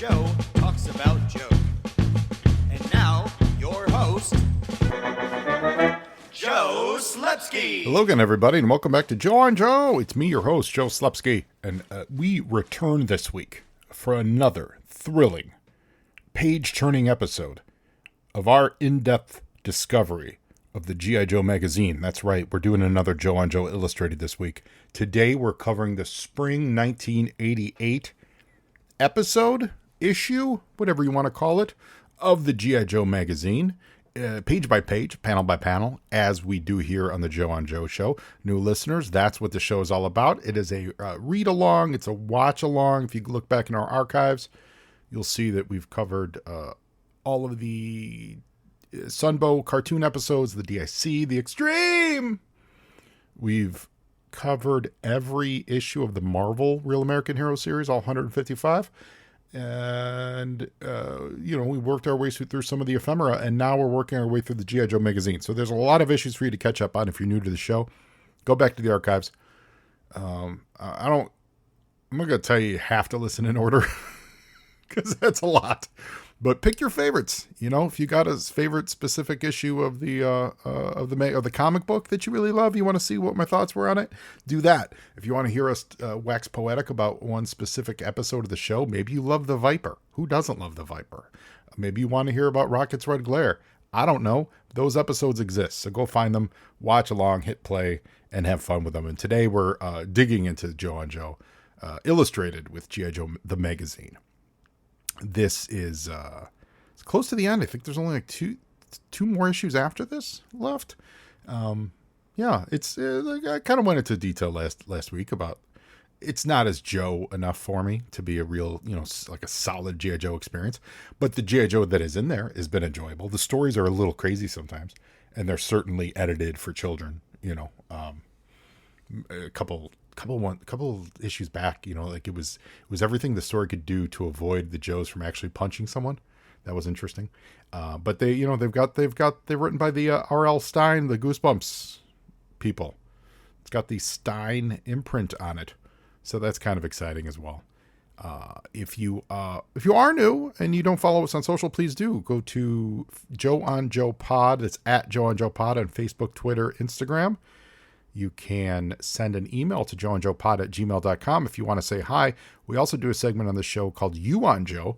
Joe talks about Joe. And now, your host, Joe Slepsky. Hello again, everybody, and welcome back to Joe on Joe. It's me, your host, Joe Slepsky, and we return this week for another thrilling, page-turning episode of our in-depth discovery of the G.I. Joe magazine. That's right, we're doing another Joe on Joe Illustrated this week. Today, we're covering the spring 1988 episode, issue, whatever you want to call it, of the G.I. Joe magazine. Page by page, panel by panel, as we do here on the Joe on Joe show. New listeners, that's what the show is all about. It is a read-along. It's a watch-along. If you look back in our archives, you'll see that we've covered all of the Sunbow cartoon episodes, the DIC, the Extreme. We've covered every issue of the Marvel Real American Hero series, all 155. And, we worked our way through some of the ephemera, and now we're working our way through the G.I. Joe magazine. So there's a lot of issues for you to catch up on if you're new to the show. Go back to the archives. I'm not going to tell you have to listen in order because that's a lot. But pick your favorites. If you got a favorite specific issue of the comic book that you really love, you want to see what my thoughts were on it, do that. If you want to hear us wax poetic about one specific episode of the show, maybe you love the Viper. Who doesn't love the Viper? Maybe you want to hear about Rocket's Red Glare. I don't know. Those episodes exist, so go find them, watch along, hit play, and have fun with them. And today we're digging into Joe on Joe Illustrated with G.I. Joe the magazine. This is it's close to the end. I think there's only like two more issues after this left. It's I kind of went into detail last week about it's not as Joe enough for me to be a real, like a solid G.I. Joe experience. But the G.I. Joe that is in there has been enjoyable. The stories are a little crazy sometimes, and they're certainly edited for children. A couple issues back, like it was everything the story could do to avoid the Joes from actually punching someone. That was interesting. But they're written by the R.L. Stine, the Goosebumps people. It's got the Stine imprint on it, so that's kind of exciting as well. If you are new and you don't follow us on social, please do go to Joe on Joe Pod. It's at Joe on Joe Pod on Facebook, Twitter, Instagram. You can send an email to joeandjoepod@gmail.com if you want to say hi. We also do a segment on the show called You on Joe.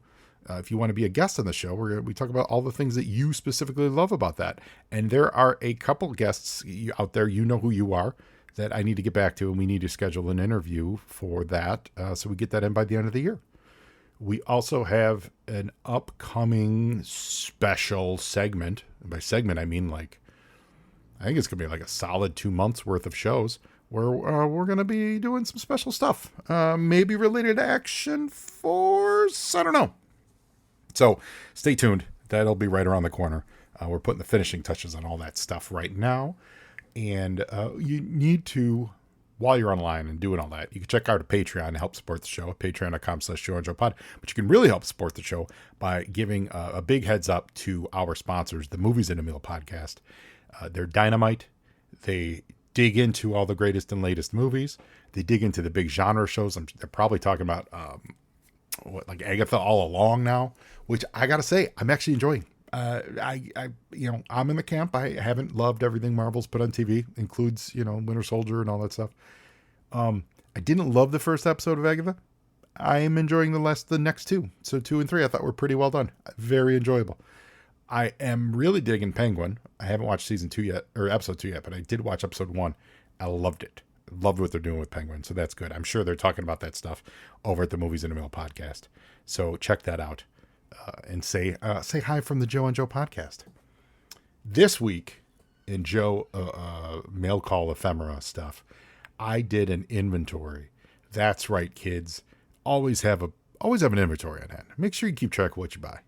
If you want to be a guest on the show, we talk about all the things that you specifically love about that. And there are a couple guests out there, you know who you are, that I need to get back to, and we need to schedule an interview for that so we get that in by the end of the year. We also have an upcoming special segment. And by segment, I mean I think it's going to be like a solid 2 months worth of shows where we're going to be doing some special stuff. Maybe related to Action Force. I don't know. So stay tuned. That'll be right around the corner. We're putting the finishing touches on all that stuff right now. And you need to, while you're online and doing all that, you can check out a Patreon to help support the show, patreon.com/JoeandJoePod. But you can really help support the show by giving a big heads up to our sponsors, the Movies in a Meal podcast. They're dynamite. They dig into all the greatest and latest movies. They dig into the big genre shows. They're probably talking about like Agatha All Along now, which I gotta say I'm actually enjoying. I'm in the camp. I haven't loved everything Marvel's put on TV, includes Winter Soldier and all that stuff. I didn't love the first episode of Agatha. I am enjoying the next two. So 2 and 3 I thought were pretty well done. Very enjoyable. I am really digging Penguin. I haven't watched season 2 yet, or episode 2 yet, but I did watch episode 1. I loved it. Loved what they're doing with Penguin, so that's good. I'm sure they're talking about that stuff over at the Movies in the Middle podcast. So check that out and say hi from the Joe and Joe podcast. This week in Joe mail call ephemera stuff, I did an inventory. That's right, kids. Always have an inventory on hand. Make sure you keep track of what you buy,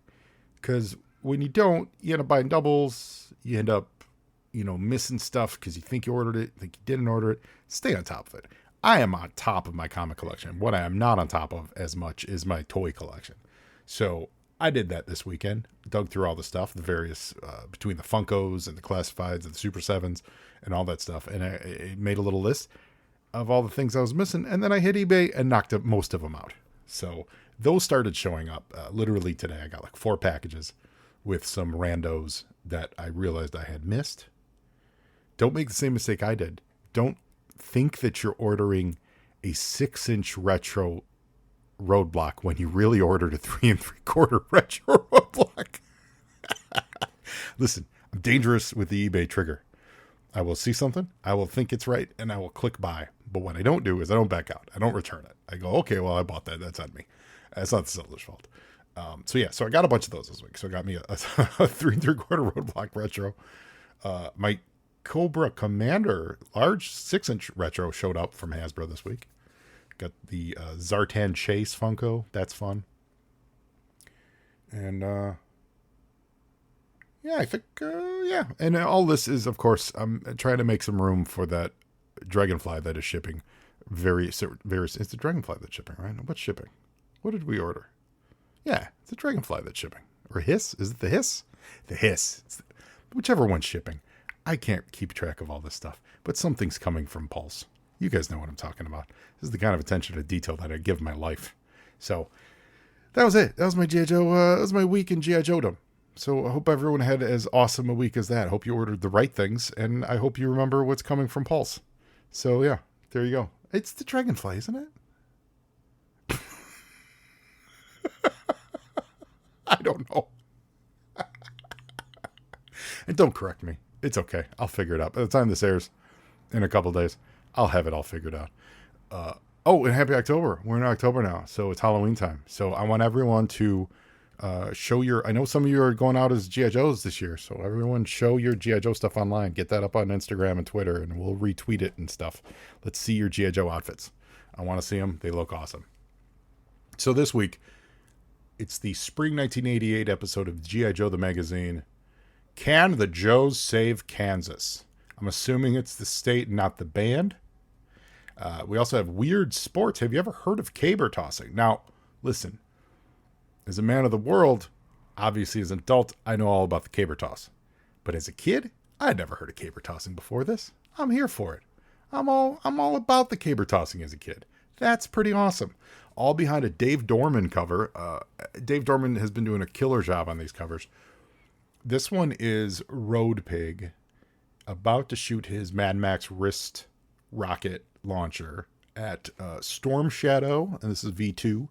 because when you don't, you end up buying doubles. You end up, missing stuff because you think you ordered it, think you didn't order it. Stay on top of it. I am on top of my comic collection. What I am not on top of as much is my toy collection. So I did that this weekend. Dug through all the stuff, the various, between the Funkos and the Classifieds and the Super 7s and all that stuff. And I made a little list of all the things I was missing. And then I hit eBay and knocked up most of them out. So Those started showing up literally today. I got like 4 packages with some randos that I realized I had missed. Don't make the same mistake I did. Don't think that you're ordering a 6-inch retro roadblock when you really ordered a 3 3/4 retro roadblock. Listen, I'm dangerous with the eBay trigger. I will see something, I will think it's right, and I will click buy. But what I don't do is I don't back out. I don't return it. I go, okay, well, I bought that. That's on me. That's not the seller's fault. So I got a bunch of those this week. So I got me a 3 3/4 roadblock retro. My Cobra Commander large 6-inch retro showed up from Hasbro this week. Got the Zartan Chase Funko. That's fun. And yeah, I think yeah. And all this is, of course, I'm trying to make some room for that Dragonfly that is shipping. It's the Dragonfly that's shipping, right? What's shipping? What did we order? Yeah, it's the Dragonfly that's shipping. Or Hiss? Is it the Hiss? The Hiss. Whichever one's shipping. I can't keep track of all this stuff. But something's coming from Pulse. You guys know what I'm talking about. This is the kind of attention to detail that I give my life. So, that was it. That was my G.I. Joe. That was my week in G.I. Joe-dom. So I hope everyone had as awesome a week as that. I hope you ordered the right things. And I hope you remember what's coming from Pulse. So yeah, there you go. It's the Dragonfly, isn't it? I don't know. And don't correct me. It's okay. I'll figure it out. By the time this airs in a couple days, I'll have it all figured out. And happy October. We're in October now, so it's Halloween time. So I want everyone to show I know some of you are going out as G.I. Joes this year, so everyone show your G.I. Joe stuff online. Get that up on Instagram and Twitter, and we'll retweet it and stuff. Let's see your G.I. Joe outfits. I want to see them. They look awesome. So this week, it's the spring 1988 episode of G.I. Joe the Magazine. Can the Joes save Kansas? I'm assuming it's the state, not the band. We also have Weird Sports. Have you ever heard of caber tossing? Now, listen. As a man of the world, obviously as an adult, I know all about the caber toss. But as a kid, I had never heard of caber tossing before this. I'm here for it. I'm all about the caber tossing as a kid. That's pretty awesome. All behind a Dave Dorman cover. Dave Dorman has been doing a killer job on these covers. This one is Road Pig about to shoot his Mad Max wrist rocket launcher at Storm Shadow, and this is V2,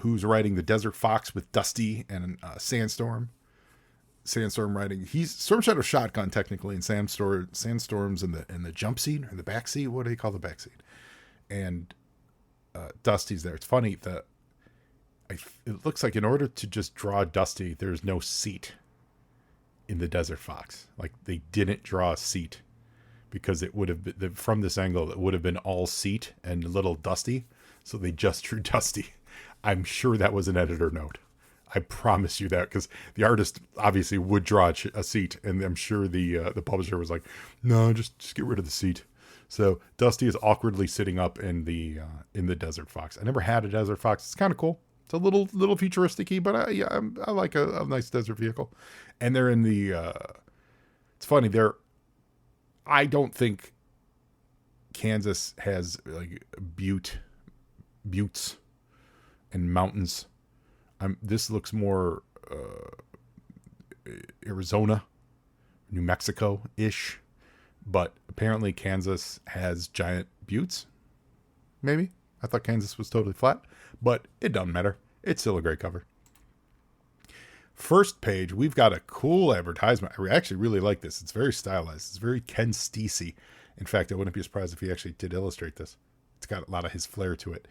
who's riding the Desert Fox with Dusty and Sandstorm. Sandstorm riding. He's Storm Shadow shotgun technically, and Sandstorm's in the jump seat or the back seat. What do you call the back seat? And Dusty's there. It's funny that it looks like in order to just draw Dusty, there's no seat in the Desert Fox. Like they didn't draw a seat because it would have been from this angle. It would have been all seat and little Dusty. So they just drew Dusty. I'm sure that was an editor note. I promise you that, because the artist obviously would draw a seat, and I'm sure the publisher was like, "No, just get rid of the seat." So Dusty is awkwardly sitting up in the Desert Fox. I never had a Desert Fox. It's kind of cool. It's a little futuristic-y, but I like a nice desert vehicle. And they're in the. It's funny. I don't think Kansas has like buttes and mountains. This looks more Arizona, New Mexico-ish, but apparently Kansas has giant buttes. Maybe. I thought Kansas was totally flat, but it doesn't matter. It's still a great cover. First page, we've got a cool advertisement. I actually really like this. It's very stylized. It's very Ken Steacy. In fact, I wouldn't be surprised if he actually did illustrate this. It's got a lot of his flair to it.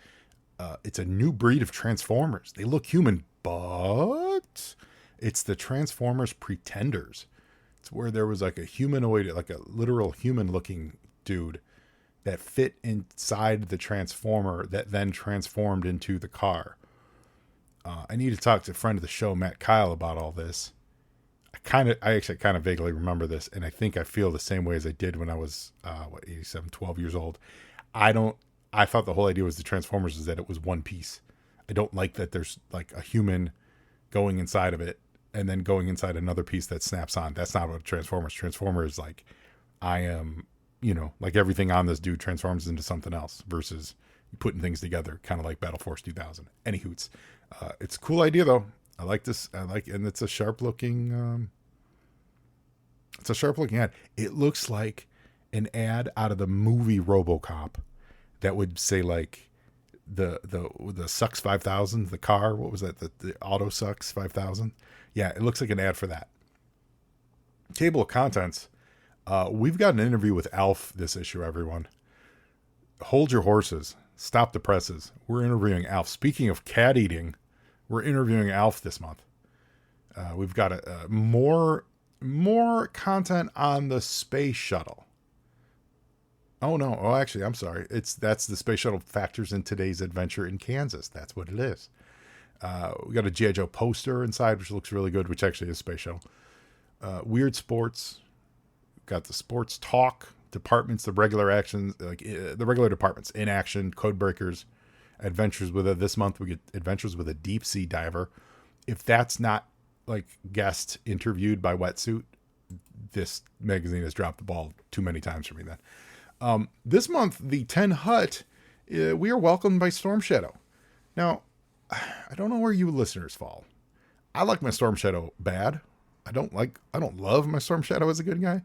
It's a new breed of Transformers. They look human, but it's the Transformers Pretenders. It's where there was like a humanoid, like a literal human-looking dude that fit inside the Transformer that then transformed into the car. I need to talk to a friend of the show, Matt Kyle, about all this. I actually kind of vaguely remember this, and I think I feel the same way as I did when I was 87, 12 years old. I thought the whole idea was the Transformers is that it was one piece. I don't like that there's like a human going inside of it and then going inside another piece that snaps on. That's not what Transformers. Transformers is like, I am, like everything on this dude transforms into something else versus putting things together, kind of like Battle Force 2000. Any hoots. It's a cool idea though. I like this. And it's a sharp looking. It's a sharp looking ad. It looks like an ad out of the movie RoboCop that would say like the Sucks 5000, the car. What was that? The Auto Sucks 5000. Yeah, it looks like an ad for that. Table of contents. We've got an interview with Alf this issue, everyone. Hold your horses. Stop the presses. We're interviewing Alf. Speaking of cat eating, we're interviewing Alf this month. We've got more content on the space shuttle. Oh no! Oh, actually, I'm sorry. That's the space shuttle factors in today's adventure in Kansas. That's what it is. We got a G.I. Joe poster inside, which looks really good. Which actually is space shuttle. Weird sports. Got the sports talk departments, the regular actions, like the regular departments in action, code breakers, adventures with this month we get adventures with a deep sea diver. If that's not like guest interviewed by Wetsuit, this magazine has dropped the ball too many times for me then. This month, the 10 Hut, we are welcomed by Storm Shadow. Now, I don't know where you listeners fall. I like my Storm Shadow bad. I don't love my Storm Shadow as a good guy.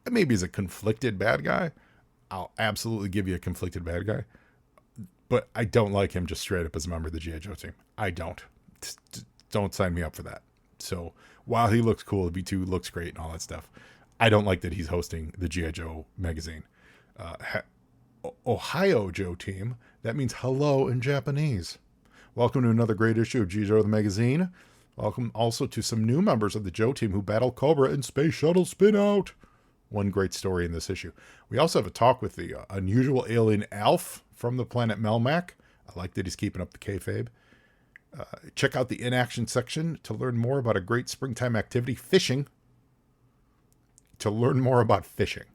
Maybe as a conflicted bad guy. I'll absolutely give you a conflicted bad guy. But I don't like him just straight up as a member of the G.I. Joe team. I don't. Don't sign me up for that. So while he looks cool, the B2 looks great and all that stuff, I don't like that he's hosting the G.I. Joe magazine. Ohio Joe team, that means hello in Japanese. Welcome to another great issue of G.I. Joe the magazine. Welcome also to some new members of the Joe team who battle Cobra in Space Shuttle Spin Out. One great story in this issue. We also have a talk with the unusual alien Alf from the planet Melmac. I like that he's keeping up the kayfabe. Check out the in-action section to learn more about a great springtime activity, fishing. To learn more about fishing.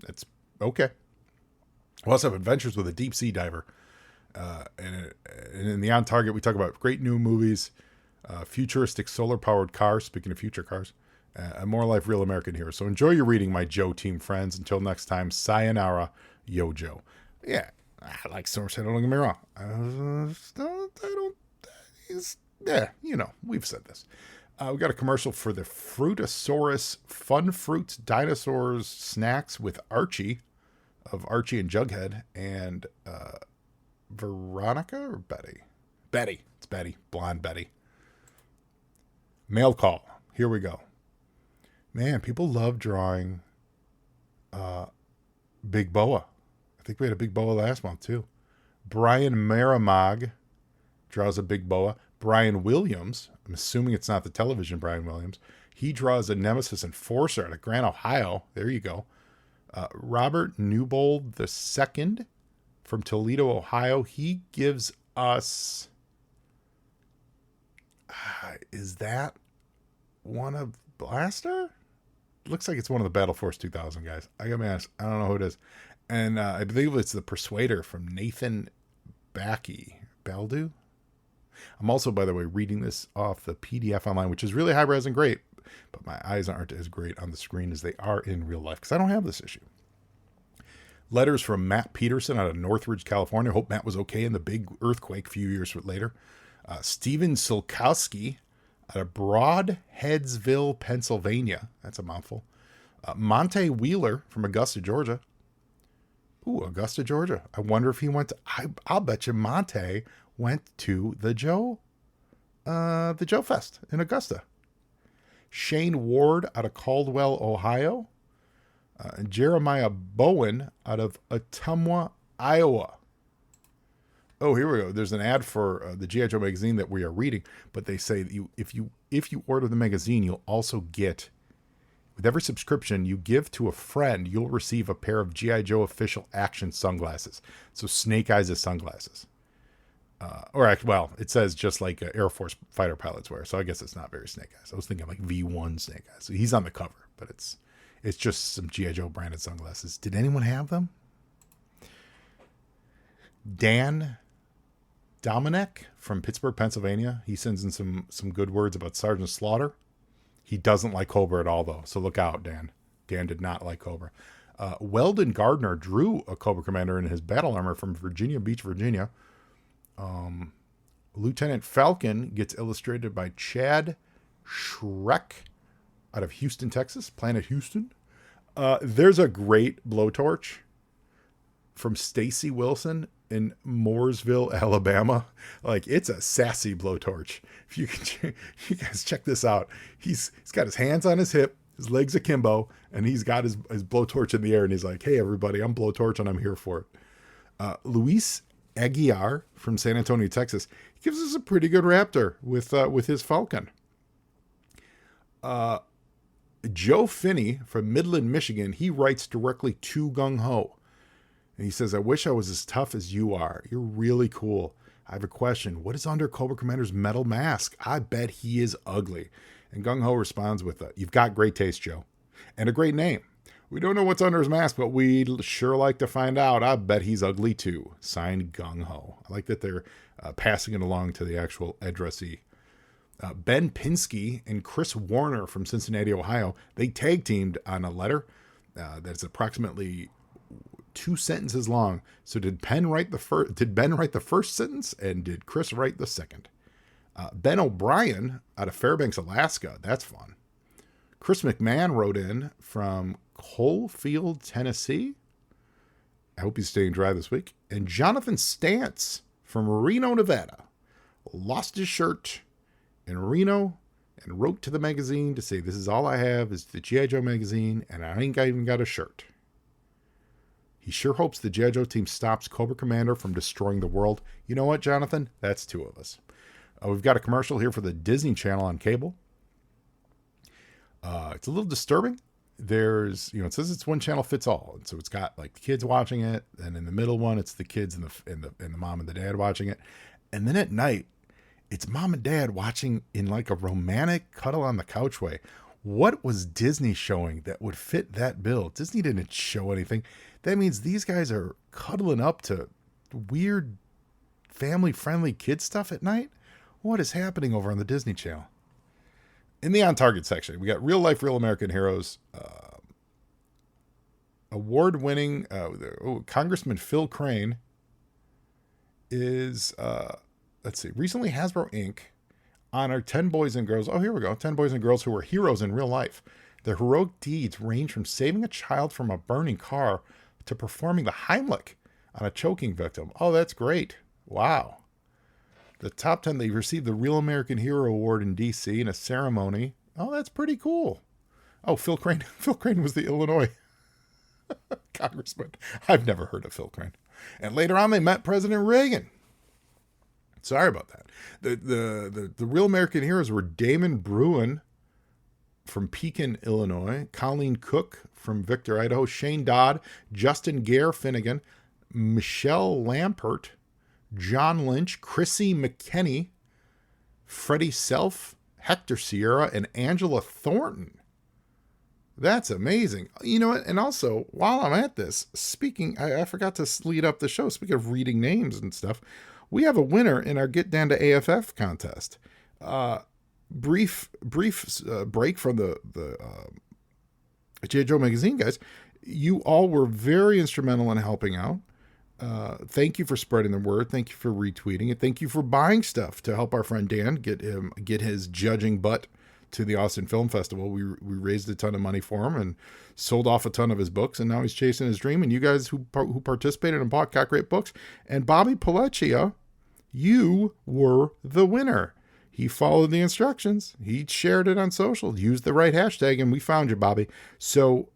That's okay. We also have adventures with a deep sea diver. And in the On Target, we talk about great new movies, futuristic solar-powered cars, speaking of future cars, and more life real American heroes. So enjoy your reading, my Joe team friends. Until next time, sayonara, yo Joe. Yeah, I like Storm Shadow, don't get me wrong. Yeah, you know, we've said this. We got a commercial for the Fruitosaurus Fun Fruits Dinosaurs Snacks with Archie, of Archie and Jughead, and Veronica or Betty? Betty. It's Betty. Blonde Betty. Mail call. Here we go. Man, people love drawing Big Boa. I think we had a Big Boa last month, too. Brian Maramag draws a Big Boa. Brian Williams, I'm assuming it's not the television Brian Williams, he draws a Nemesis Enforcer out of Grant, Ohio. There you go. Robert Newbold II from Toledo, Ohio. He gives us... is that one of Blaster? Looks like it's one of the Battle Force 2000 guys. I gotta be honest, I don't know who it is. And I believe it's the Persuader from Nathan Baldu. I'm also, by the way, reading this off the PDF online, which is really high-res and great, but my eyes aren't as great on the screen as they are in real life, because I don't have this issue. Letters from Matt Peterson out of Northridge, California. Hope Matt was okay in the big earthquake a few years later. Steven Silkowski out of Broadheadsville, Pennsylvania. That's a mouthful. Monte Wheeler from Augusta, Georgia. Ooh, Augusta, Georgia. I wonder if he went to... I'll bet you Monte went to the Joe Fest in Augusta. Shane Ward out of Caldwell, Ohio. And Jeremiah Bowen out of Ottumwa, Iowa. Oh, here we go. There's an ad for the G.I. Joe magazine that we are reading, but they say that if you order the magazine, you'll also get, with every subscription you give to a friend, you'll receive a pair of G.I. Joe official action sunglasses. So Snake Eyes' sunglasses. Well, it says just like Air Force fighter pilots wear, so I guess it's not very Snake Eyes. I was thinking like V1 Snake Eyes. So he's on the cover, but it's just some G.I. Joe branded sunglasses. Did anyone have them? Dan Dominic from Pittsburgh, Pennsylvania. He sends in some good words about Sergeant Slaughter. He doesn't like Cobra at all, though, so look out, Dan. Dan did not like Cobra. Weldon Gardner drew a Cobra commander in his battle armor from Virginia Beach, Virginia. Lieutenant Falcon gets illustrated by Chad Schreck out of Houston, Texas, Planet Houston. There's a great blowtorch from Stacy Wilson in Mooresville, Alabama. Like, it's a sassy blowtorch. If you can, you guys check this out. He's got his hands on his hip, his legs akimbo, and he's got his blowtorch in the air, and he's like, "Hey, everybody, I'm Blowtorch, and I'm here for it." Luis Aguiar from San Antonio, Texas, gives us a pretty good raptor with his Falcon. Joe Finney from Midland, Michigan, he writes directly to Gung Ho. And he says, "I wish I was as tough as you are. You're really cool. I have a question. What is under Cobra Commander's metal mask? I bet he is ugly." And Gung Ho responds with, "You've got great taste, Joe. And a great name. We don't know what's under his mask, but we'd sure like to find out. I bet he's ugly too." Signed, Gung Ho. I like that they're passing it along to the actual addressee. Ben Pinsky and Chris Warner from Cincinnati, Ohio, they tag teamed on a letter that's approximately 2 sentences long. So did Ben write the first sentence, and did Chris write the second? Ben O'Brien out of Fairbanks, Alaska. That's fun. Chris McMahon wrote in from Coalfield, Tennessee. I hope he's staying dry this week. And Jonathan Stantz from Reno, Nevada, lost his shirt in Reno and wrote to the magazine to say, "This is all I have is the G.I. Joe magazine, and I ain't even got a shirt." He sure hopes the G.I. Joe team stops Cobra Commander from destroying the world. You know what, Jonathan? That's 2 of us. We've got a commercial here for the Disney Channel on cable. It's a little disturbing. There's, it says it's one channel fits all. And so it's got like the kids watching it. And in the middle one, it's the kids and the mom and the dad watching it. And then at night, it's mom and dad watching in like a romantic cuddle on the couch way. What was Disney showing that would fit that bill? Disney didn't show anything. That means these guys are cuddling up to weird family-friendly kid stuff at night. What is happening over on the Disney Channel? In the On Target section, we got Real Life, Real American Heroes. Award-winning Congressman Phil Crane is, recently Hasbro Inc. honored 10 boys and girls. Oh, here we go. 10 boys and girls who were heroes in real life. Their heroic deeds range from saving a child from a burning car to performing the Heimlich on a choking victim. Oh, that's great. Wow. The top 10, they received the Real American Hero Award in D.C. in a ceremony. Oh, that's pretty cool. Oh, Phil Crane. Phil Crane was the Illinois congressman. I've never heard of Phil Crane. And later on, they met President Reagan. Sorry about that. The Real American Heroes were Damon Bruin from Pekin, Illinois, Colleen Cook from Victor, Idaho, Shane Dodd, Justin Gare Finnegan, Michelle Lampert, John Lynch, Chrissy McKenney, Freddie Self, Hector Sierra, and Angela Thornton. That's amazing. You know what? And also, while I'm at this, I forgot to lead up the show. Speaking of reading names and stuff, we have a winner in our Get Down to AFF contest. Brief break from the G.I. Joe magazine, guys. You all were very instrumental in helping out. Thank you for spreading the word. Thank you for retweeting it. Thank you for buying stuff to help our friend Dan get his judging butt to the Austin Film Festival. We raised a ton of money for him and sold off a ton of his books, and now he's chasing his dream. And you guys who participated and bought got great books. And Bobby Palecchia, you were the winner. He followed the instructions. He shared it on social, used the right hashtag, and we found you, Bobby. So,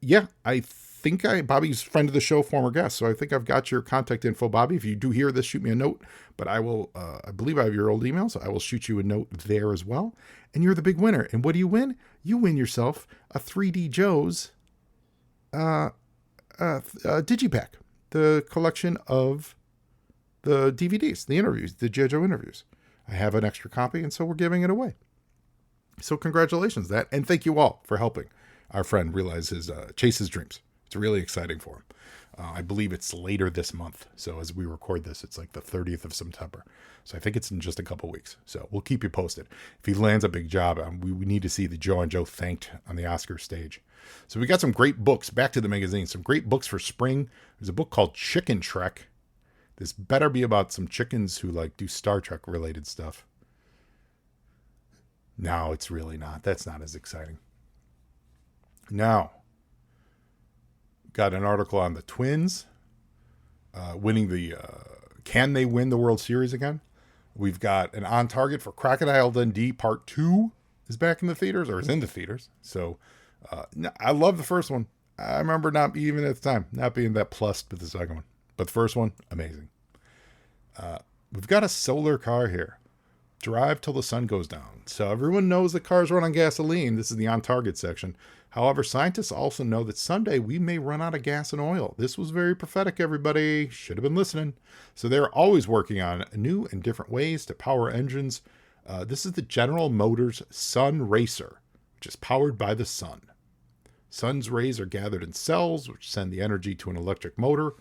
yeah, I think Bobby's friend of the show, former guest. So I think I've got your contact info, Bobby. If you do hear this, shoot me a note. But I will, I believe I have your old email, so I will shoot you a note there as well. And you're the big winner. And what do you win? You win yourself a 3D Joes Digipack, the collection of the DVDs, the interviews, the G.I. Joe interviews. I have an extra copy, and so we're giving it away. So congratulations, that, and thank you all for helping our friend realize chase his dreams. It's really exciting for him. I believe it's later this month. So as we record this, it's like the 30th of September. So I think it's in just a couple weeks. So we'll keep you posted. If he lands a big job, we need to see the Joe and Joe thanked on the Oscar stage. So we got some great books. Back to the magazine. Some great books for spring. There's a book called Chicken Trek. This better be about some chickens who like do Star Trek related stuff. No, it's really not. That's not as exciting. Now, got an article on the Twins winning the. Can they win the World Series again? We've got an On Target for Crocodile Dundee Part 2 is back in the theaters, or is in the theaters. So I love the first one. I remember not even at the time not being that plussed with the second one. But the first one, amazing. We've got a solar car here. Drive till the sun goes down. So everyone knows that cars run on gasoline. This is the On Target section. However, scientists also know that someday we may run out of gas and oil. This was very prophetic, everybody. Should have been listening. So they're always working on new and different ways to power engines. This is the General Motors Sun Racer, which is powered by the sun. Sun's rays are gathered in cells, which send the energy to an electric motor.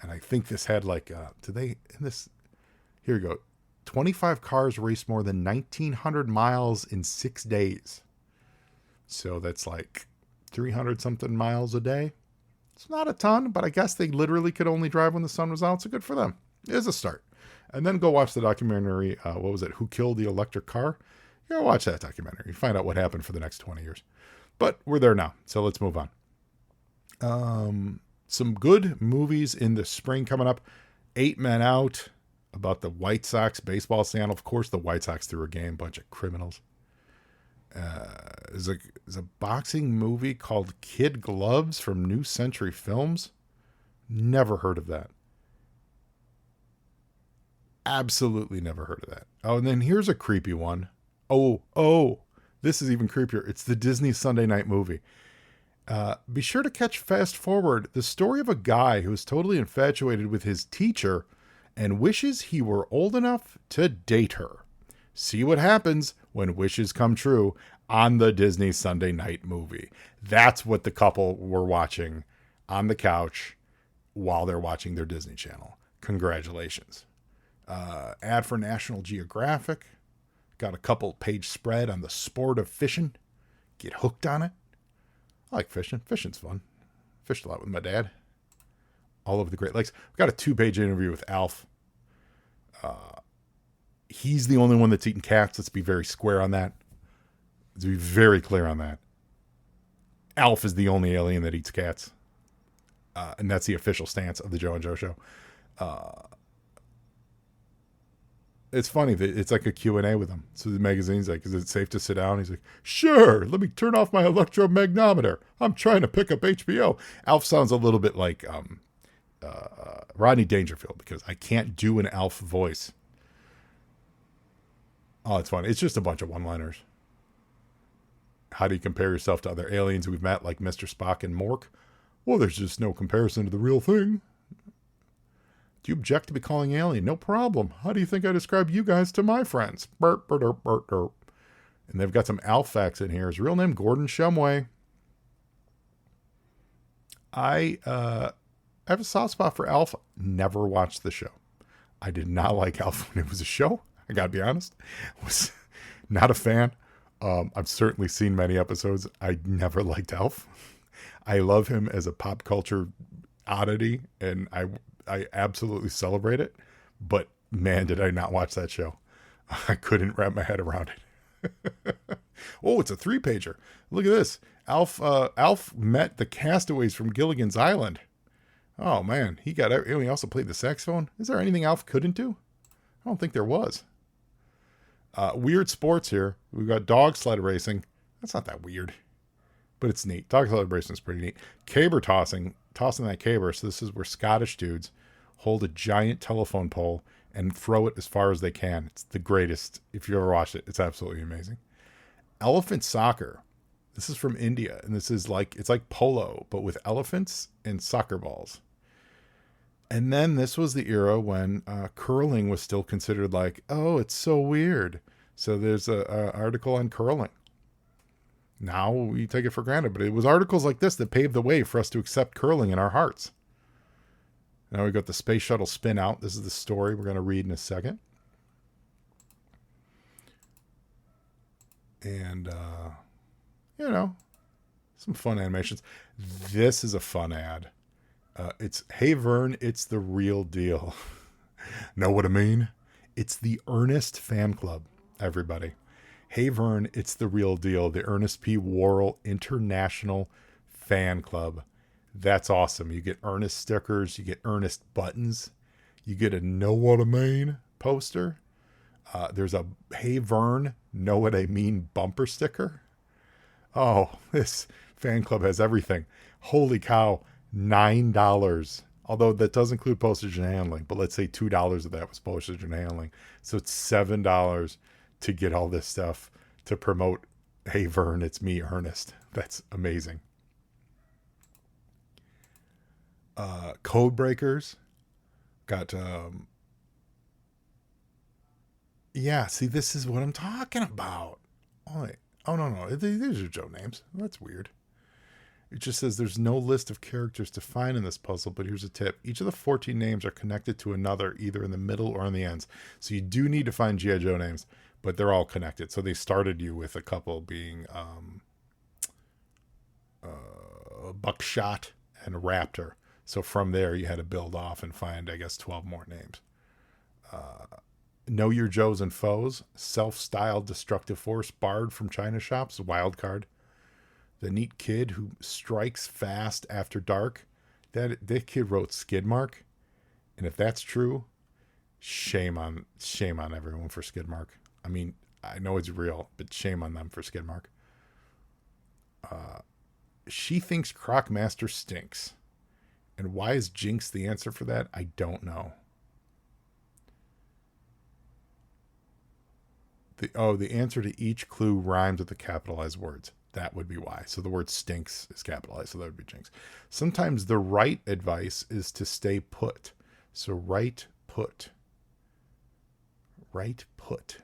And I think this had like, here you go. 25 cars raced more than 1,900 miles in 6 days. So that's like 300 something miles a day. It's not a ton, but I guess they literally could only drive when the sun was out. So good for them. It is a start. And then go watch the documentary. What was it? Who Killed the Electric Car? You gotta watch that documentary. You find out what happened for the next 20 years. But we're there now. So let's move on. Some good movies in the spring coming up. 8 Men Out, about the White Sox baseball scandal. Of course, the White Sox threw a game. Bunch of criminals. There's a boxing movie called Kid Gloves from New Century Films. Never heard of that. Absolutely never heard of that. Oh, and then here's a creepy one. Oh, this is even creepier. It's the Disney Sunday night movie. Be sure to catch Fast Forward, the story of a guy who is totally infatuated with his teacher and wishes he were old enough to date her. See what happens when wishes come true on the Disney Sunday night movie. That's what the couple were watching on the couch while they're watching their Disney Channel. Congratulations. Ad for National Geographic. Got a couple page spread on the sport of fishing. Get hooked on it. I like fishing. Fishing's fun. Fished a lot with my dad. All over the Great Lakes. We've got a 2-page interview with Alf. He's the only one that's eaten cats. Let's be very square on that. Let's be very clear on that. Alf is the only alien that eats cats. And that's the official stance of the Joe and Joe Show. It's funny that it's like a Q&A with him. So the magazine's like, is it safe to sit down? He's like, sure, let me turn off my electromagnometer. I'm trying to pick up HBO. Alf sounds a little bit like Rodney Dangerfield because I can't do an Alf voice. Oh, it's funny. It's just a bunch of one-liners. How do you compare yourself to other aliens we've met like Mr. Spock and Mork? Well, there's just no comparison to the real thing. Do you object to be calling alien? No problem. How do you think I describe you guys to my friends? Burp, burp, burp, burp, burp. And they've got some Alf facts in here. His real name, Gordon Shumway. I have a soft spot for Alf. Never watched the show. I did not like Alf when it was a show. I gotta be honest. Was not a fan. I've certainly seen many episodes. I never liked Alf. I love him as a pop culture oddity, and I absolutely celebrate it. But man, did I not watch that show. I couldn't wrap my head around it. Oh, it's a 3-pager. Look at this. Alf met the castaways from Gilligan's Island. Oh man, he also played the saxophone. Is there anything Alf couldn't do? I don't think there was. Weird sports here. We've got dog sled racing. That's not that weird, but it's neat. Dog sled racing is pretty neat. Caber tossing that caber. So this is where Scottish dudes hold a giant telephone pole and throw it as far as they can. It's the greatest. If you ever watched it, it's absolutely amazing. Elephant soccer. This is from India, and this is it's like polo, but with elephants and soccer balls. And then this was the era when curling was still considered like, oh, it's so weird. So there's an article on curling. Now we take it for granted, but it was articles like this that paved the way for us to accept curling in our hearts. Now we've got the space shuttle spin out. This is the story we're going to read in a second. And, some fun animations. This is a fun ad. It's, hey, Vern, it's the real deal. Know what I mean? It's the Ernest fan club, everybody. Hey Vern, it's the real deal. The Ernest P. Worrell International Fan Club. That's awesome. You get Ernest stickers, you get Ernest buttons, you get a Know What I Mean poster. There's a Hey Vern, Know What I Mean bumper sticker. Oh, this fan club has everything. Holy cow, $9. Although that does include postage and handling, but let's say $2 of that was postage and handling. So it's $7 to get all this stuff to promote Hey Vern, it's me, Ernest. That's amazing. Code breakers. Got yeah, see, this is what I'm talking about. Oh, wait. Oh no, these are Joe names. That's weird. It just says there's no list of characters to find in this puzzle, but here's a tip. Each of the 14 names are connected to another, either in the middle or on the ends. So you do need to find G.I. Joe names, but they're all connected. So they started you with a couple being Buckshot and Raptor. So from there, you had to build off and find, I guess, 12 more names. Know Your Joes and Foes, self-styled destructive force, barred from China shops, wild card. The Neat Kid Who Strikes Fast After Dark. That kid wrote Skidmark, and if that's true, shame on everyone for Skidmark. I mean, I know it's real, but shame on them for Skidmark. She Thinks Crocmaster Stinks, and why is Jinx the answer for that? I don't know. The answer to each clue rhymes with the capitalized words. That would be why. So the word stinks is capitalized, so that would be Jinx. Sometimes the right advice is to stay put. So right put. Right put.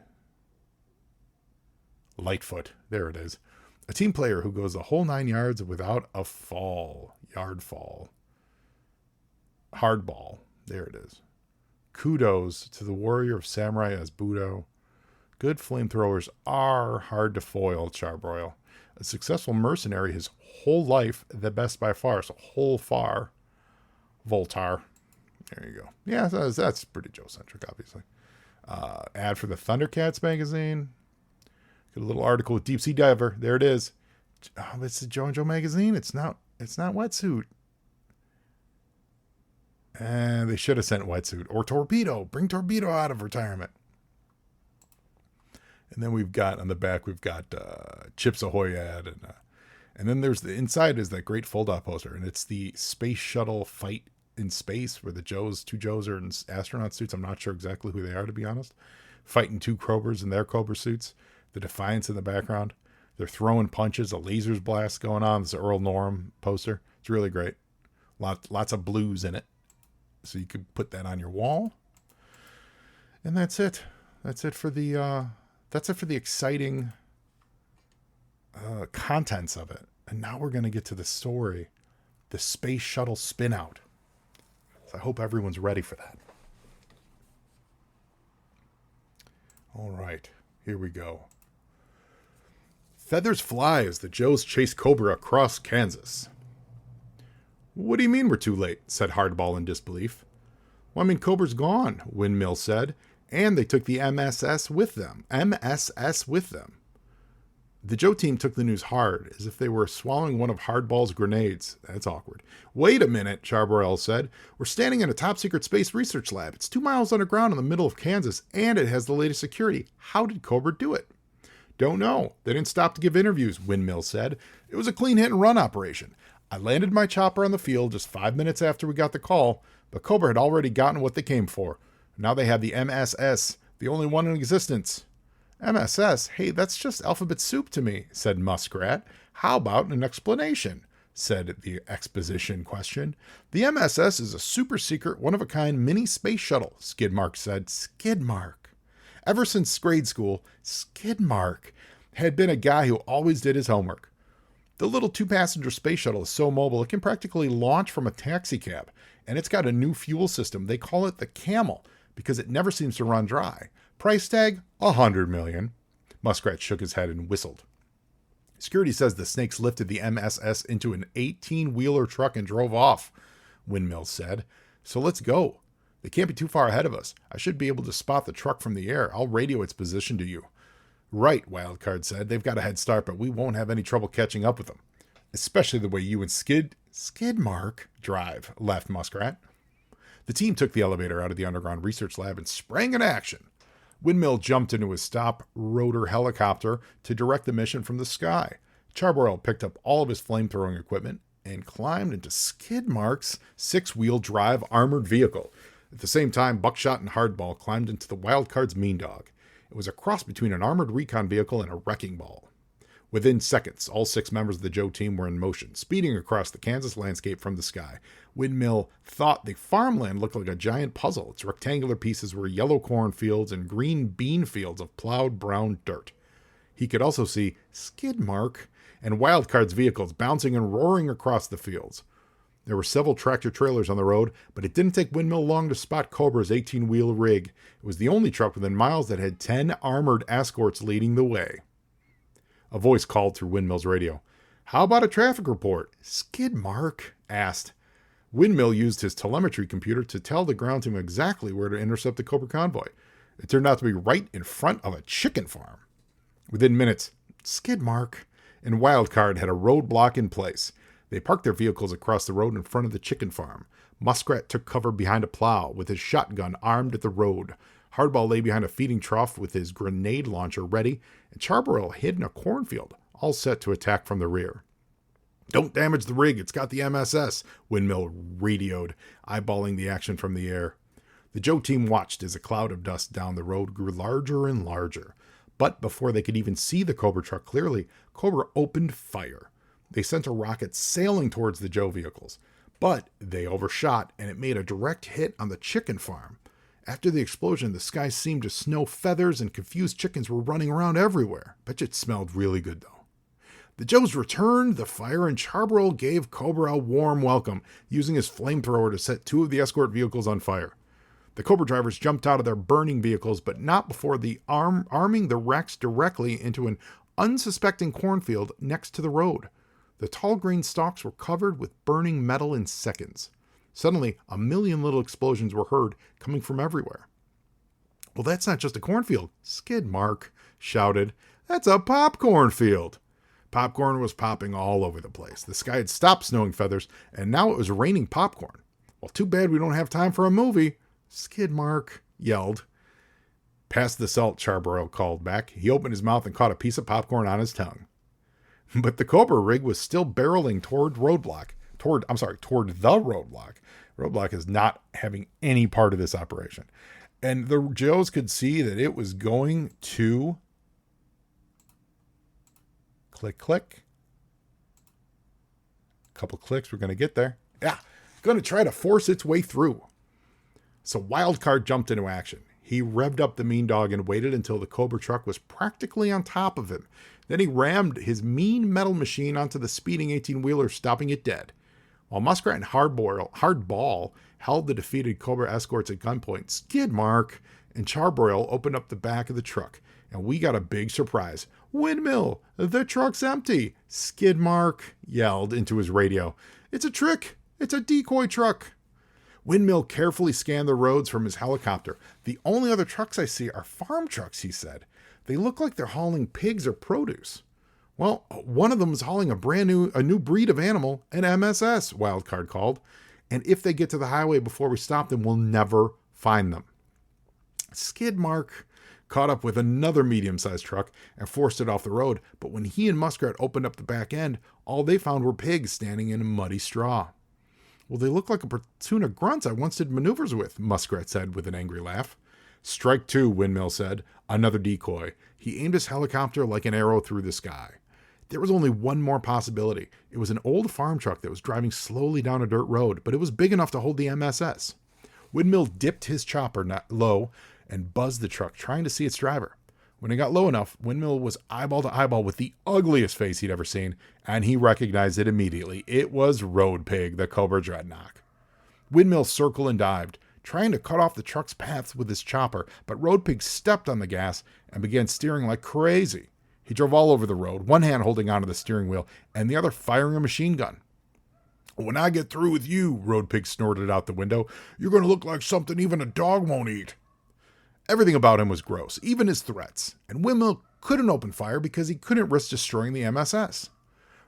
Lightfoot. There it is. A team player who goes the whole 9 yards without a fall. Yard fall. Hardball. There it is. Kudos to the warrior of samurai as Budo. Good flamethrowers are hard to foil, Charbroil. A successful mercenary his whole life, the best by far. So whole far. Voltar. There you go. Yeah, that's pretty Joe-centric, obviously. Ad for the Thundercats magazine. Got a little article with Deep Sea Diver. There it is. Oh, it's the Joe and Joe magazine. It's not Wetsuit. And they should have sent Wetsuit. Or Torpedo. Bring Torpedo out of retirement. And then we've got on the back, we've got Chips Ahoy ad. And then there's the inside is that great fold-out poster. And it's the space shuttle fight in space where the two Joes are in astronaut suits. I'm not sure exactly who they are, to be honest. Fighting two Cobras in their Cobra suits. The Defiance in the background. They're throwing punches. A lasers blast going on. This Earl Norm poster. It's really great. Lots of blues in it. So you could put that on your wall. And that's it. That's it for the exciting contents of it. And now we're going to get to the story. The space shuttle spin out. So I hope everyone's ready for that. All right. Here we go. Feathers fly as the Joes chase Cobra across Kansas. What do you mean we're too late? Said Hardball in disbelief. Well, I mean, Cobra's gone, Windmill said. And they took the MSS with them. The Joe team took the news hard, as if they were swallowing one of Hardball's grenades. That's awkward. Wait a minute, Charbroil said. We're standing in a top-secret space research lab. It's 2 miles underground in the middle of Kansas, and it has the latest security. How did Cobra do it? Don't know. They didn't stop to give interviews, Windmill said. It was a clean hit-and-run operation. I landed my chopper on the field just 5 minutes after we got the call, but Cobra had already gotten what they came for. Now they have the MSS, the only one in existence. MSS? Hey, that's just alphabet soup to me, said Muskrat. How about an explanation? Said the exposition question. The MSS is a super secret, one-of-a-kind mini space shuttle, Skidmark said. Skidmark. Ever since grade school, Skidmark had been a guy who always did his homework. The little 2-passenger space shuttle is so mobile it can practically launch from a taxi cab, and it's got a new fuel system. They call it the Camel because it never seems to run dry. Price tag, $100 million. Muskrat shook his head and whistled. Security says the snakes lifted the MSS into an 18-wheeler truck and drove off, Windmill said. So let's go. They can't be too far ahead of us. I should be able to spot the truck from the air. I'll radio its position to you. Right, Wildcard said. They've got a head start, but we won't have any trouble catching up with them. Especially the way you and Skidmark drive, laughed Muskrat. The team took the elevator out of the underground research lab and sprang into action. Windmill jumped into his stop rotor helicopter to direct the mission from the sky. Charborough picked up all of his flamethrowing equipment and climbed into Skidmark's six-wheel drive armored vehicle. At the same time, Buckshot and Hardball climbed into the Wildcard's Mean Dog. It was a cross between an armored recon vehicle and a wrecking ball. Within seconds, all 6 members of the Joe team were in motion, speeding across the Kansas landscape from the sky. Windmill thought the farmland looked like a giant puzzle. Its rectangular pieces were yellow cornfields and green bean fields of plowed brown dirt. He could also see Skidmark and Wildcard's vehicles bouncing and roaring across the fields. There were several tractor-trailers on the road, but it didn't take Windmill long to spot Cobra's 18-wheel rig. It was the only truck within miles that had 10 armored escorts leading the way. A voice called through Windmill's radio. "How about a traffic report?" Skidmark asked. Windmill used his telemetry computer to tell the ground team exactly where to intercept the Cobra convoy. It turned out to be right in front of a chicken farm. Within minutes, Skidmark and Wildcard had a roadblock in place. They parked their vehicles across the road in front of the chicken farm. Muskrat took cover behind a plow with his shotgun armed at the road. Hardball lay behind a feeding trough with his grenade launcher ready, and Charborough hid in a cornfield, all set to attack from the rear. "Don't damage the rig, it's got the MSS," Windmill radioed, eyeballing the action from the air. The Joe team watched as a cloud of dust down the road grew larger and larger. But before they could even see the Cobra truck clearly, Cobra opened fire. They sent a rocket sailing towards the Joe vehicles, but they overshot and it made a direct hit on the chicken farm. After the explosion, the sky seemed to snow feathers and confused chickens were running around everywhere. Bet you it smelled really good though. The Joes returned the fire and Charborough gave Cobra a warm welcome, using his flamethrower to set 2 of the escort vehicles on fire. The Cobra drivers jumped out of their burning vehicles, but not before arming the wrecks directly into an unsuspecting cornfield next to the road. The tall green stalks were covered with burning metal in seconds. Suddenly, a million little explosions were heard coming from everywhere. "Well, that's not just a cornfield," Skidmark shouted. "That's a popcorn field." Popcorn was popping all over the place. The sky had stopped snowing feathers, and now it was raining popcorn. "Well, too bad we don't have time for a movie," Skidmark yelled. "Pass the salt," Charborough called back. He opened his mouth and caught a piece of popcorn on his tongue. But the Cobra rig was still barreling toward the roadblock. Roadblock is not having any part of this operation. And the Joes could see that it was going to click. Couple clicks, we're going to get there. Yeah, going to try to force its way through. So Wildcard jumped into action. He revved up the Mean Dog and waited until the Cobra truck was practically on top of him. Then he rammed his mean metal machine onto the speeding 18-wheeler, stopping it dead. While Muskrat and Hardball held the defeated Cobra escorts at gunpoint, Skidmark and Charborough opened up the back of the truck, and we got a big surprise. "Windmill, the truck's empty," Skidmark yelled into his radio. "It's a trick. It's a decoy truck." Windmill carefully scanned the roads from his helicopter. "The only other trucks I see are farm trucks," he said. "They look like they're hauling pigs or produce." "Well, one of them is hauling a new breed of animal, an MSS," Wildcard called. "And if they get to the highway before we stop them, we'll never find them." Skidmark caught up with another medium-sized truck and forced it off the road, but when he and Muskrat opened up the back end, all they found were pigs standing in muddy straw. "Well, they look like a platoon of grunts I once did maneuvers with," Muskrat said with an angry laugh. "Strike 2, Windmill said. Another decoy." He aimed his helicopter like an arrow through the sky. There was only one more possibility. It was an old farm truck that was driving slowly down a dirt road, but it was big enough to hold the MSS. Windmill dipped his chopper low and buzzed the truck, trying to see its driver. When it got low enough, Windmill was eyeball to eyeball with the ugliest face he'd ever seen, and he recognized it immediately. It was Road Pig, the Cobra Dreadnought. Windmill circled and dived, trying to cut off the truck's paths with his chopper, but Road Pig stepped on the gas and began steering like crazy. He drove all over the road, one hand holding onto the steering wheel and the other firing a machine gun. When I get through with you, Road Pig snorted out the window, you're going to look like something even a dog won't eat. Everything about him was gross, even his threats, and Windmill couldn't open fire because he couldn't risk destroying the MSS.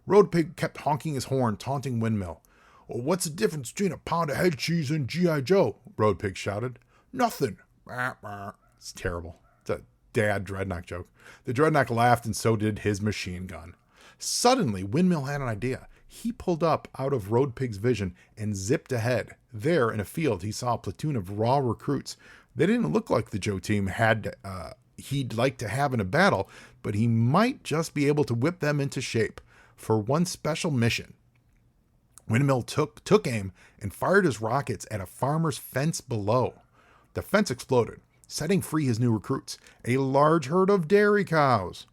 Road Pig kept honking his horn, taunting Windmill. Well, what's the difference between a pound of head cheese and G.I. Joe? Road Pig shouted. Nothing. It's terrible. It's a dad Dreadnought joke. The Dreadnought laughed, and so did his machine gun. Suddenly, Windmill had an idea. He pulled up out of Road Pig's vision and zipped ahead. There, in a field, he saw a platoon of raw recruits. They didn't look like the Joe team he'd like to have in a battle, but he might just be able to whip them into shape for one special mission. Windmill took aim and fired his rockets at a farmer's fence below. The fence exploded, setting free his new recruits, a large herd of dairy cows.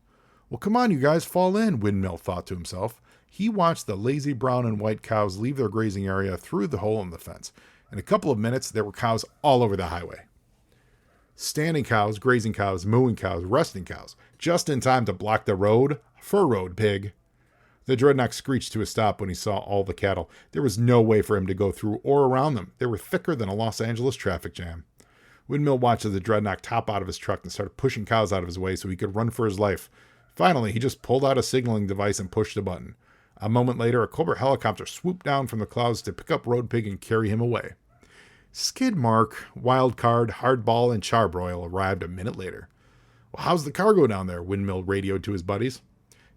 Well, come on, you guys, fall in, Windmill thought to himself. He watched the lazy brown and white cows leave their grazing area through the hole in the fence. In a couple of minutes, there were cows all over the highway. Standing cows, grazing cows, mooing cows, resting cows, just in time to block the road for Road Pig. The Dreadnought screeched to a stop when he saw all the cattle. There was no way for him to go through or around them. They were thicker than a Los Angeles traffic jam. Windmill watched as the Dreadnought top out of his truck and started pushing cows out of his way so he could run for his life. Finally, he just pulled out a signaling device and pushed a button. A moment later, a Cobra helicopter swooped down from the clouds to pick up Road Pig and carry him away. Skidmark, Wildcard, Hardball, and Charbroil arrived a minute later. Well, how's the cargo down there? Windmill radioed to his buddies.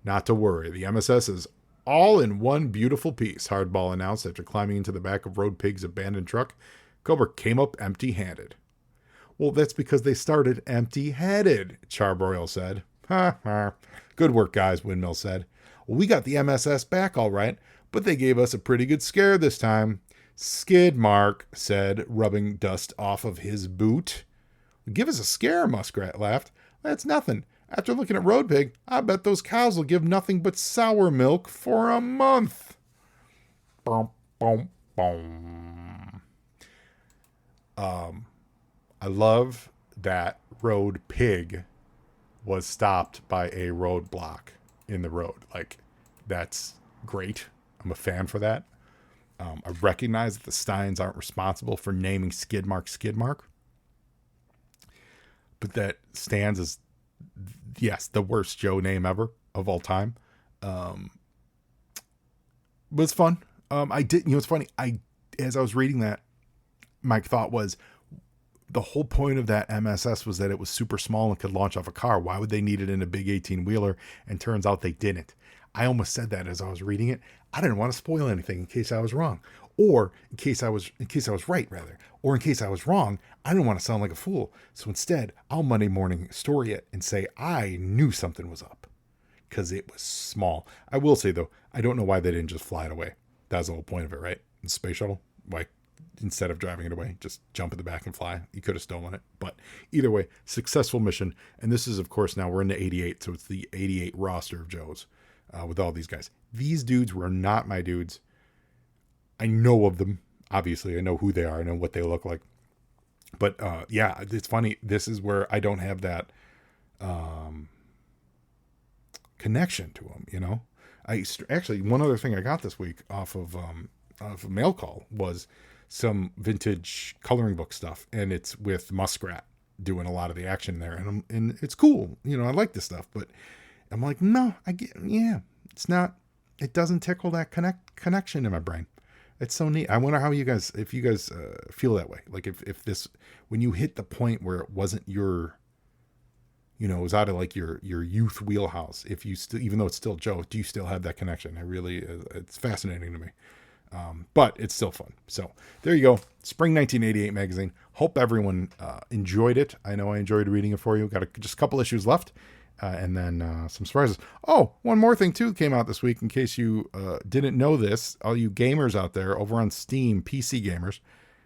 Not to worry, the MSS is all in one beautiful piece, Hardball announced after climbing into the back of Road Pig's abandoned truck. Cobra came up empty-handed. Well, that's because they started empty-headed, Charbroil said. Ha ha. Good work, guys, Windmill said. Well, we got the MSS back all right, but they gave us a pretty good scare this time. Skidmark said, rubbing dust off of his boot. Give us a scare, Muskrat laughed. That's nothing. After looking at Road Pig, I bet those cows will give nothing but sour milk for a month. Boom, boom, boom. I love that Road Pig was stopped by a roadblock in the road. Like, that's great. I'm a fan for that. I recognize that the Steins aren't responsible for naming Skidmark. But that stands as, yes, the worst Joe name ever of all time. But it's fun. It's funny. As I was reading that, my thought was, the whole point of that MSS was that it was super small and could launch off a car. Why would they need it in a big 18-wheeler? And turns out they didn't. I almost said that as I was reading it. I didn't want to spoil anything in case I was wrong, or in case I was right, rather, or in case I was wrong. I didn't want to sound like a fool. So instead, I'll Monday morning story it and say I knew something was up because it was small. I will say though, I don't know why they didn't just fly it away. That's the whole point of it, right? The space shuttle, why? Instead of driving it away, just jump in the back and fly. You could have stolen it. But either way, successful mission. And this is, of course, now we're into 88. So it's the 88 roster of Joes with all these guys. These dudes were not my dudes. I know of them. Obviously, I know who they are. I know what they look like. But yeah, it's funny. This is where I don't have that connection to them, you know? Actually, one other thing I got this week off of a mail call was some vintage coloring book stuff, and it's with Muskrat doing a lot of the action there, and it's cool. You know, I like this stuff, but I'm like, no, it's not. It doesn't tickle that connection in my brain. It's so neat. I wonder if you guys feel that way. Like if this, when you hit the point where it wasn't your, you know, it was out of like your youth wheelhouse. If you still, even though it's still Joe, do you still have that connection? It's fascinating to me. But it's still fun. So there you go. Spring 1988 magazine. Hope everyone enjoyed it. I know I enjoyed reading it for you. Got just a couple issues left. And then some surprises. Oh, one more thing too came out this week. In case you didn't know this, all you gamers out there over on Steam, PC gamers,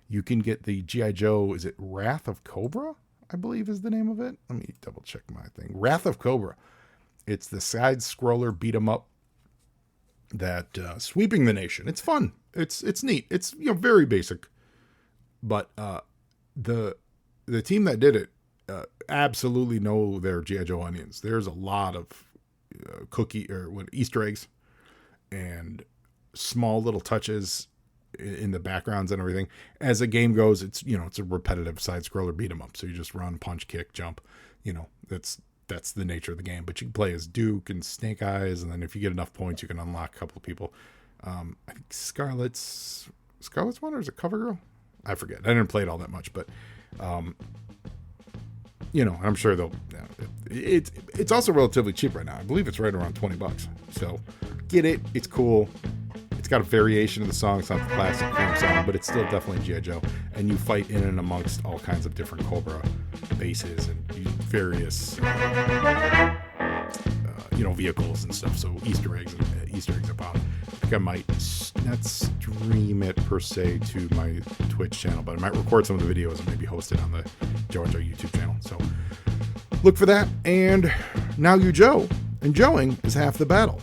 you can get the G.I. Joe, is it Wrath of Cobra? I believe is the name of it. Let me double check my thing. Wrath of Cobra. It's the side scroller beat 'em up that sweeping the nation. It's fun. It's neat. It's, you know, very basic, but the team that did it absolutely know their G.I. Joe onions. There's a lot of Easter eggs, and small little touches in the backgrounds and everything. As the game goes, it's it's a repetitive side scroller beat 'em up. So you just run, punch, kick, jump. That's the nature of the game. But you can play as Duke and Snake Eyes, and then if you get enough points, you can unlock a couple of people. I think Scarlet's one, or is it CoverGirl? I forget. I didn't play it all that much, but I'm sure they'll. It's also relatively cheap right now. I believe it's right around $20. So get it. It's cool. It's got a variation of the song. It's not the classic theme song, but it's still definitely G.I. Joe. And you fight in and amongst all kinds of different Cobra bases and various vehicles and stuff. So Easter eggs abound. I think I might not stream it per se to my Twitch channel, but I might record some of the videos and maybe host it on the Joe YouTube channel. So look for that. And now you Joe. And Joeing is half the battle.